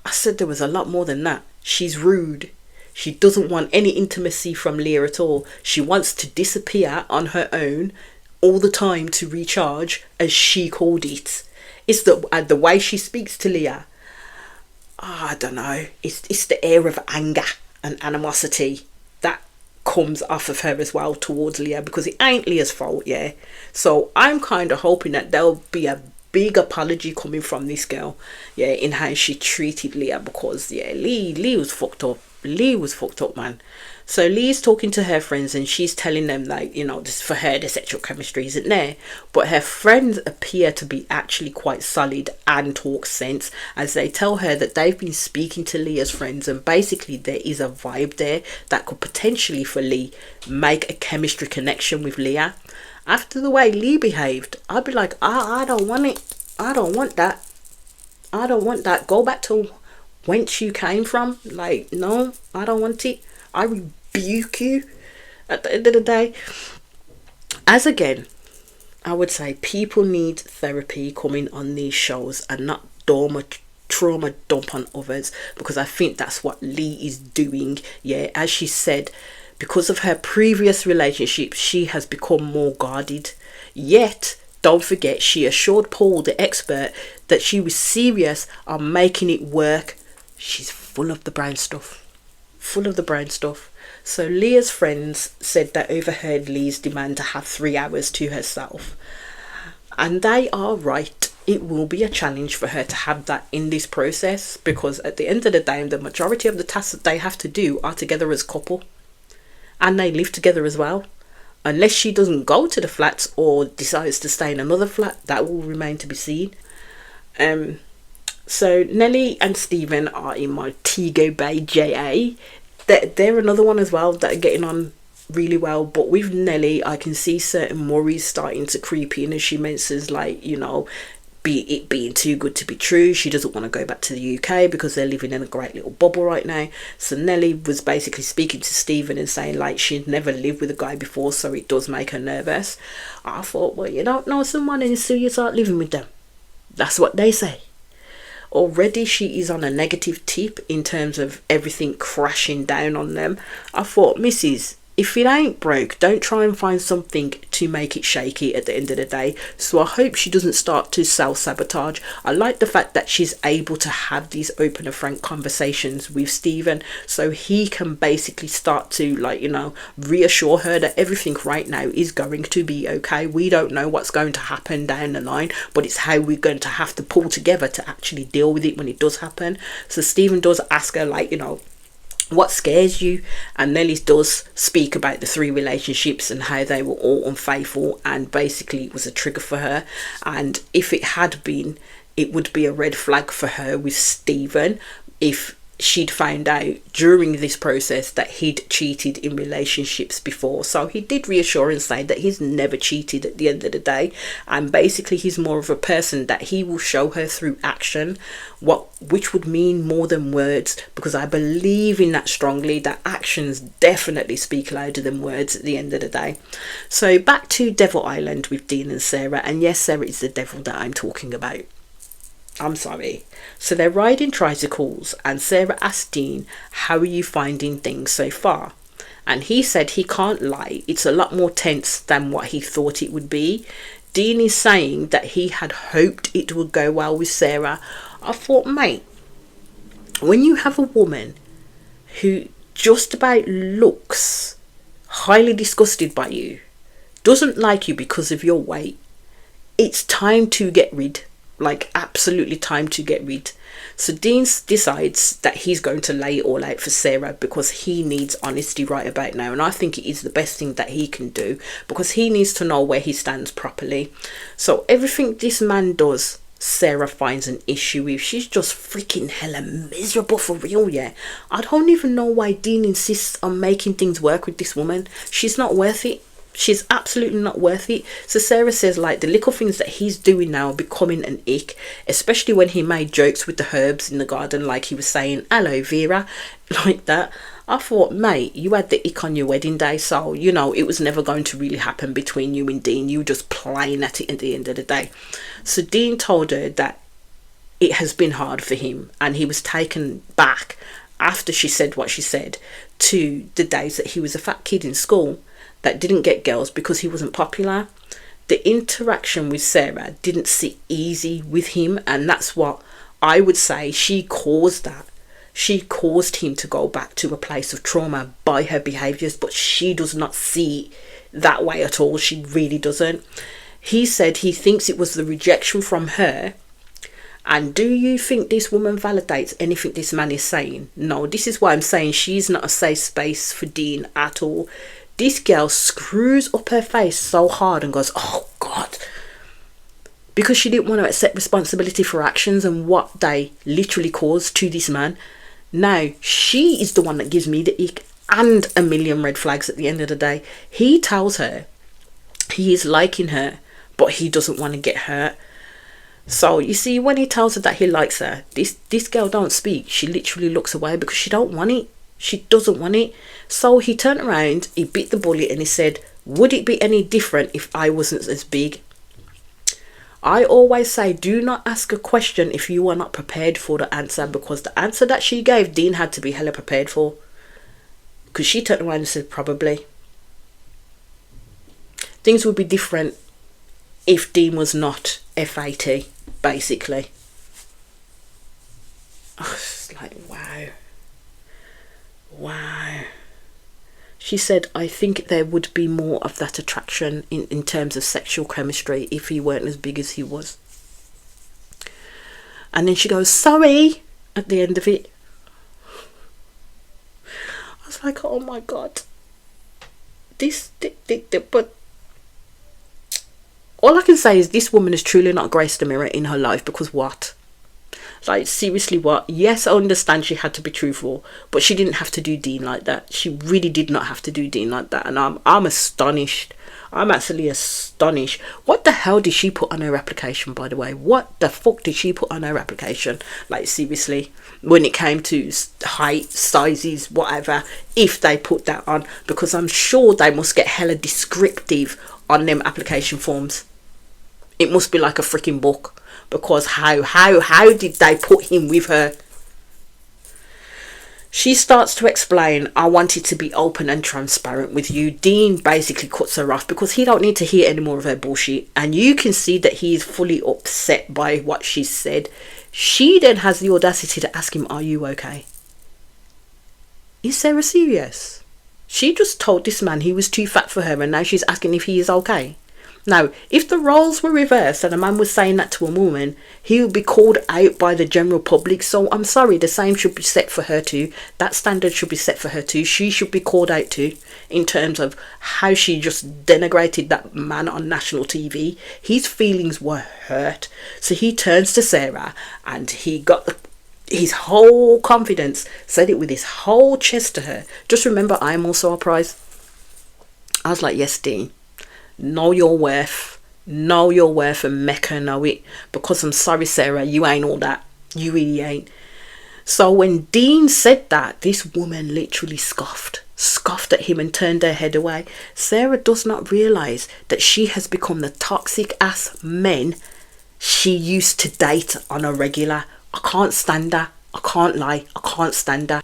I said there was a lot more than that. She's rude. She doesn't want any intimacy from Leah at all. She wants to disappear on her own all the time to recharge, as she called it. It's the way she speaks to Leah. I don't know. It's the air of anger and animosity that comes off of her as well towards Leah, because it ain't Leah's fault, yeah. So I'm kind of hoping that there'll be a big apology coming from this girl, yeah, in how she treated Leah, because yeah, Lee was fucked up. Lee was fucked up, man. So Lee's talking to her friends and she's telling them, like, you know, this, for her the sexual chemistry isn't there, but her friends appear to be actually quite solid and talk sense, as they tell her that they've been speaking to Leah's friends and basically there is a vibe there that could potentially for Lee make a chemistry connection with Leah. After the way Lee behaved, I'd be like, I don't want it. I don't want that. I don't want that. Go back to whence you came from. Like, no, I don't want it. I rebuke you at the end of the day. As again, I would say people need therapy coming on these shows and not trauma dump on others, because I think that's what Lee is doing. Yeah, as she said, because of her previous relationship, she has become more guarded. Yet, don't forget, she assured Paul, the expert, that she was serious on making it work. She's full of the brown stuff. Full of the brown stuff. So Leah's friends said they overheard Lee's demand to have 3 hours to herself. And they are right. It will be a challenge for her to have that in this process, because at the end of the day, the majority of the tasks that they have to do are together as a couple. And they live together as well. Unless she doesn't go to the flats or decides to stay in another flat, that will remain to be seen. So Nelly and Stephen are in Montego Bay JA. They're another one as well that are getting on really well. But with Nelly, I can see certain worries starting to creep in as she mentions, like, you know, it being too good to be true. She doesn't want to go back to the UK because they're living in a great little bubble right now. So Nelly was basically speaking to Stephen and saying, like, she'd never lived with a guy before, so it does make her nervous. I thought, well, you don't know someone until you start living with them. That's what they say. Already she is on a negative tip in terms of everything crashing down on them. I thought, Mrs., if it ain't broke, don't try and find something to make it shaky at the end of the day. So I hope she doesn't start to self-sabotage. I like the fact that she's able to have these open and frank conversations with Stephen, so he can basically start to, like, you know, reassure her that everything right now is going to be okay. We don't know what's going to happen down the line, but it's how we're going to have to pull together to actually deal with it when it does happen. So Stephen does ask her, like, you know, what scares you? And Nelly does speak about the 3 relationships and how they were all unfaithful, and basically it was a trigger for her. And if it had been, it would be a red flag for her with Stephen if she'd found out during this process that he'd cheated in relationships before. So he did reassure and say that he's never cheated at the end of the day, and basically he's more of a person that he will show her through action, which would mean more than words, because I believe in that strongly, that actions definitely speak louder than words at the end of the day. So back to Devil Island with Dean and Sarah, and yes, Sarah is the devil that I'm talking about. I'm sorry. So they're riding tricycles, and Sarah asked Dean, how are you finding things so far? And he said he can't lie, it's a lot more tense than what he thought it would be. Dean is saying that he had hoped it would go well with Sarah. I thought, mate, when you have a woman who just about looks highly disgusted by you, doesn't like you because of your weight, it's time to get rid. Like, absolutely time to get rid. So Dean decides that he's going to lay it all out for Sarah, because he needs honesty right about now, and I think it is the best thing that he can do, because he needs to know where he stands properly. So everything this man does, Sarah finds an issue with. She's just freaking hella miserable, for real. Yeah, I don't even know why Dean insists on making things work with this woman. She's not worth it. She's absolutely not worth it. So Sarah says, like, the little things that he's doing now are becoming an ick, especially when he made jokes with the herbs in the garden, like he was saying aloe vera, like that. I thought, mate, you had the ick on your wedding day, so, you know, it was never going to really happen between you and Dean. You were just playing at it at the end of the day. So Dean told her that it has been hard for him, and he was taken back after she said what she said to the days that he was a fat kid in school that didn't get girls because he wasn't popular. The interaction with Sarah didn't sit easy with him, and that's what I would say she caused that. She caused him to go back to a place of trauma by her behaviours, but she does not see that way at all. She really doesn't. He said he thinks it was the rejection from her. And do you think this woman validates anything this man is saying? No, this is why I'm saying she's not a safe space for Dean at all. This girl screws up her face so hard and goes, oh God, because she didn't want to accept responsibility for actions and what they literally caused to this man. Now she is the one that gives me the ick and a million red flags at the end of the day. He tells her he is liking her, but he doesn't want to get hurt. So you see, when he tells her that he likes her, this girl don't speak. She literally looks away because she don't want it. She doesn't want it. So he turned around, he bit the bullet, and he said, would it be any different if I wasn't as big? I always say, do not ask a question if you are not prepared for the answer, because the answer that she gave, Dean had to be hella prepared for. Because she turned around and said, probably. Things would be different if Dean was not FAT, basically. Oh, it's like, wow. Wow. She said, I think there would be more of that attraction in terms of sexual chemistry if he weren't as big as he was. And then she goes, sorry, at the end of it. I was like, oh my God. But all I can say is this woman has truly not graced a mirror in her life, because what? Like, seriously, what? Yes, I understand she had to be truthful, but she didn't have to do Dean like that. She really did not have to do Dean like that. And I'm astonished. I'm actually astonished. What the hell did she put on her application, by the way? What the fuck did she put on her application? Like, seriously, when it came to height, sizes, whatever, if they put that on, because I'm sure they must get hella descriptive on them application forms. It must be like a freaking book. Because how did they put him with her? She starts to explain, I wanted to be open and transparent with you. Dean basically cuts her off because he don't need to hear any more of her bullshit. And you can see that he is fully upset by what she said. She then has the audacity to ask him, are you okay? Is Sarah serious? She just told this man he was too fat for her, and now she's asking if he is okay. Now, if the roles were reversed and a man was saying that to a woman, he would be called out by the general public. So I'm sorry, the same should be set for her too. That standard should be set for her too. She should be called out too, in terms of how she just denigrated that man on national TV. His feelings were hurt. So he turns to Sarah and he got the his whole confidence, said it with his whole chest to her. Just remember, I'm also a prize. I was like, yes, Dean, know your worth. Know your worth and make her know it. Because I'm sorry, Sarah, you ain't all that. You really ain't. So when Dean said that, this woman literally scoffed at him and turned her head away. Sarah does not realise that she has become the toxic ass men she used to date on a regular. I can't stand her. I can't lie. I can't stand her.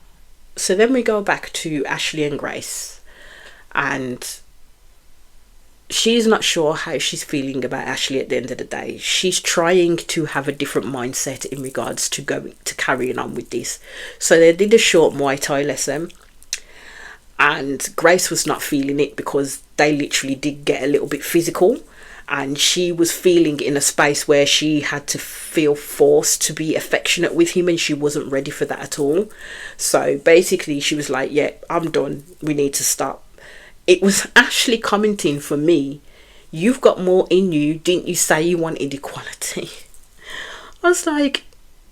So then we go back to Ashley and Grace, and she's not sure how she's feeling about Ashley at the end of the day. She's trying to have a different mindset in regards to going to carrying on with this. So they did a short Muay Thai lesson, and Grace was not feeling it because they literally did get a little bit physical, and she was feeling in a space where she had to feel forced to be affectionate with him, and she wasn't ready for that at all. So basically she was like, yeah, I'm done, we need to stop. It was Ashley commenting, for me, you've got more in you, didn't you say you wanted equality? I was like,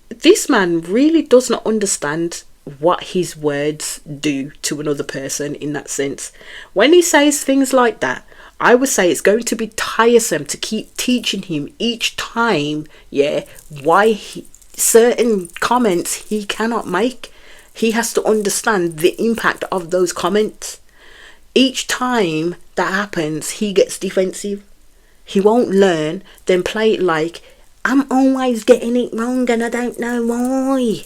this man really does not understand what his words do to another person in that sense. When he says things like that, I would say it's going to be tiresome to keep teaching him each time, why certain comments he cannot make. He has to understand the impact of those comments. Each time that happens, he gets defensive. He won't learn, then play it like, I'm always getting it wrong and I don't know why.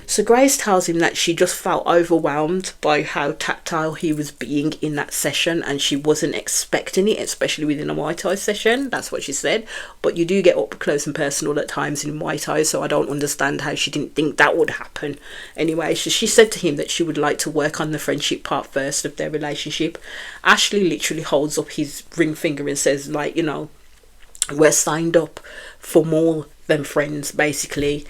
So Grace tells him that she just felt overwhelmed by how tactile he was being in that session, and she wasn't expecting it, especially within a Muay Thai session. That's what she said. But you do get up close and personal at times in Muay Thai, so I don't understand how she didn't think that would happen. Anyway, so she said to him that she would like to work on the friendship part first of their relationship. Ashley literally holds up his ring finger and says, like, you know, we're signed up for more than friends, basically.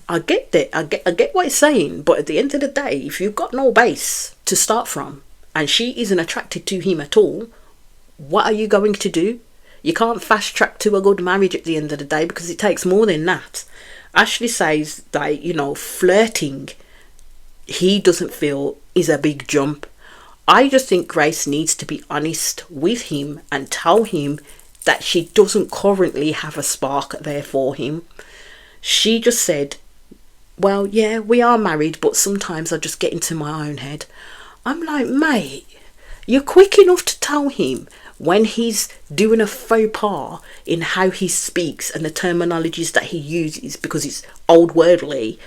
I get that. I get what he's saying, but at the end of the day, if you've got no base to start from and she isn't attracted to him at all, what are you going to do? You can't fast track to a good marriage at the end of the day, because it takes more than that. Ashley says that, you know, flirting, he doesn't feel is a big jump. I just think Grace needs to be honest with him and tell him that she doesn't currently have a spark there for him. She just said, well, yeah, we are married, but sometimes I just get into my own head. I'm like, mate, you're quick enough to tell him when he's doing a faux pas in how he speaks and the terminologies that he uses, because it's old worldly,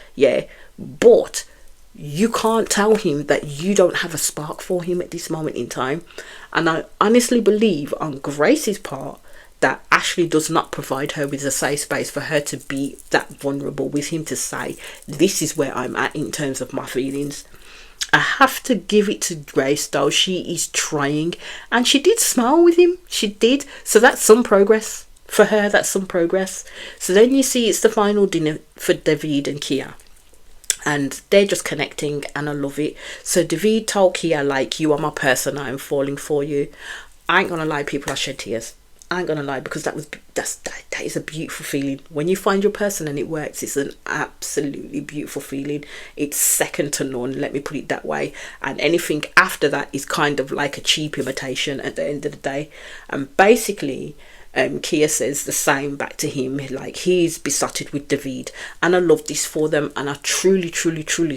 but you can't tell him that you don't have a spark for him at this moment in time. And I honestly believe on Grace's part that Ashley does not provide her with a safe space for her to be that vulnerable with him, to say, this is where I'm at in terms of my feelings. I have to give it to Grace though, she is trying, and she did smile with him, she did, so that's some progress for her, that's some progress. So then you see it's the final dinner for David and Kia, and they're just connecting, and I love it. So David told Kia, like, you are my person, I'm falling for you. I ain't gonna lie, people, I shed tears. I ain't gonna lie, because that is a beautiful feeling. When you find your person and it works, it's an absolutely beautiful feeling. It's second to none, let me put it that way. And anything after that is kind of like a cheap imitation at the end of the day. And basically Kia says the same back to him, like he's besotted with David, and I love this for them, and I truly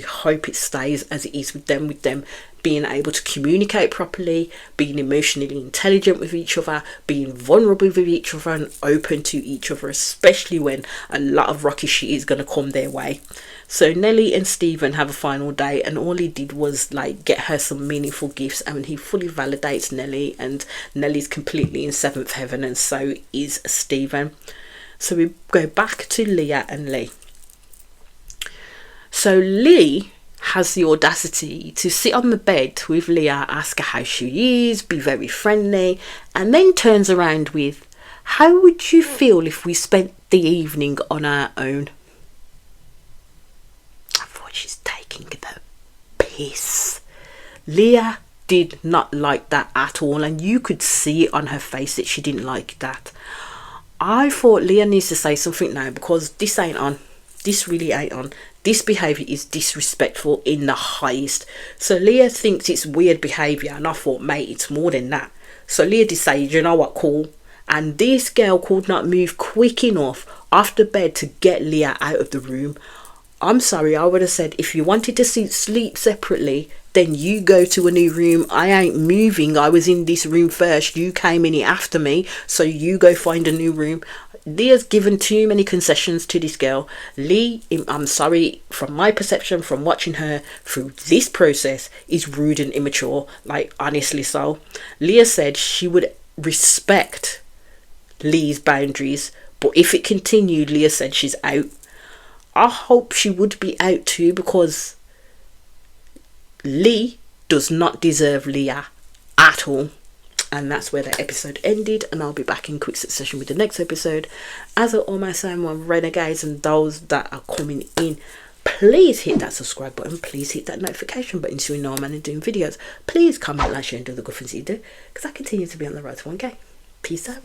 hope it stays as it is with them being able to communicate properly, being emotionally intelligent with each other, being vulnerable with each other and open to each other, especially when a lot of rocky shit is going to come their way. So Nelly and Stephen have a final day, and all he did was like get her some meaningful gifts, and he fully validates Nelly, and Nelly's completely in seventh heaven, and so is Stephen. So we go back to Leah and Lee. So Lee has the audacity to sit on the bed with Leah, ask her how she is, be very friendly, and then turns around with, how would you feel if we spent the evening on our own? I thought she's taking the piss. Leah did not like that at all, and you could see it on her face that she didn't like that. I thought Leah needs to say something now, because this ain't on. this really ain't on. This behaviour is disrespectful in the highest. So Leah thinks it's weird behaviour, and I thought, mate, it's more than that. So Leah decided, you know what, cool. And this girl could not move quick enough after bed to get Leah out of the room. I'm sorry, I would have said, if you wanted to sleep separately, then you go to a new room. I ain't moving. I was in this room first. You came in here after me, so you go find a new room. Leah's given too many concessions to this girl. Lee, I'm sorry, from my perception, from watching her through this process, is rude and immature. Like, honestly so. Leah said she would respect Lee's boundaries, but if it continued, Leah said she's out. I hope she would be out too, because Lee does not deserve Leah at all. And that's where that episode ended, and I'll be back in quick succession with the next episode. As I almost say, my renegades and those that are coming in, please hit that subscribe button, please hit that notification button so you know I'm doing videos. Please comment, like, share and do the good things you do, because I continue to be on the road to 1K. Peace out.